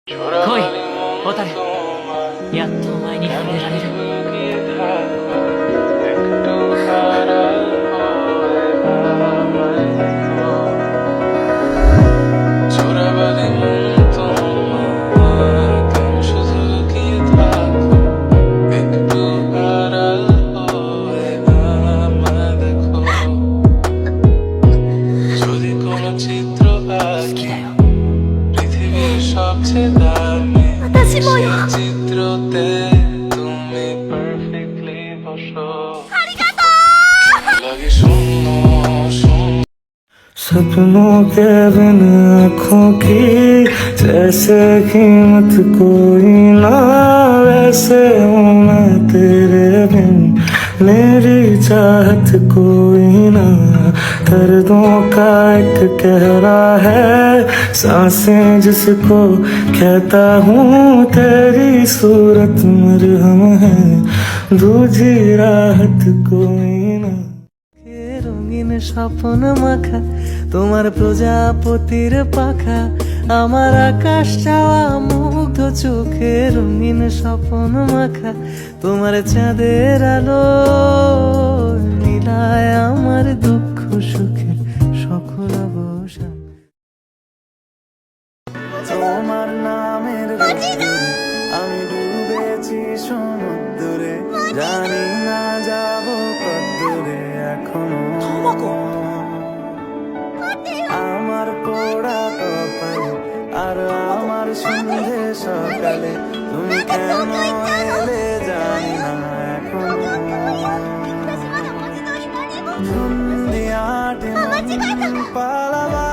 来い、小樽。やっとお前に触れられる。私もよ。ありがとう。 सपनों के बिन आँखों की जैसे कीमत कोई ना, वैसे हूँ मैं तेरे बिन, मेरी चाहत कोई ना। दर्दों का एक कहरा है, सांसें जिसको कहता हूँ, तेरी सूरत मरहम है, दूजी राहत कोई ना। রঙিন স্বপ্ন মাখা তোমার প্রজাপতির পাখা, আমার আকাশ চাওয়া মুগ্ধ চোখে। রঙিন স্বপ্ন মাখা তোমার চাঁদের আলো মিলায় আমার দুঃখ সুখের সকল অবসান। তোমার নামের রোদ্দুরে আমি ডুবেছি সমুদ্রে, জানি না যাব কদ্দূরে এখনো। আমার পোড়া কপালে আর আমার সন্ধে সকালে তুমি কেন এলে জানি না এখনো। ধুন্দিয়াটে মন পালাবা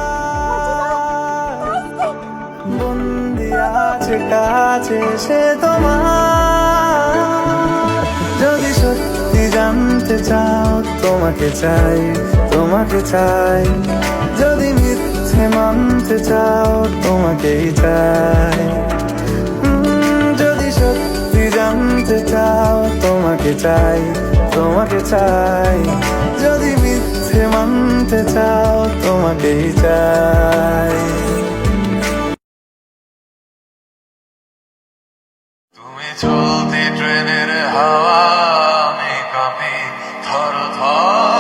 বন্দি আছে কাছে সে তোমার। যদি সত্যি জানতে চাও তোমাকে চাই, তোমাকে চাই। যদি মিথ্যে মানতে চাও তোমাকেই চাই। যদি সত্যি জানতে চাও তোমাকে চাই, তোমাকে চাই। যদি মিথ্যে মানতে চাও তোমাকেই চাই। তুমি চলতি ট্রেনের হাওয়া, আমি কাঁপি থর থর।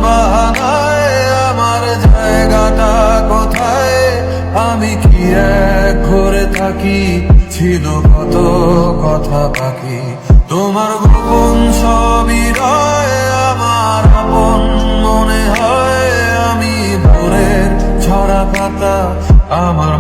বাহানায় আমার জায়গাটা কোথায়, আমি কি এক ঘরে থাকি, ছিল কত কথা বাকি। তোমার গোপন ছবি রয় আমার আপন মনে হয়, আমি ভোরের ঝরা পাতা আমার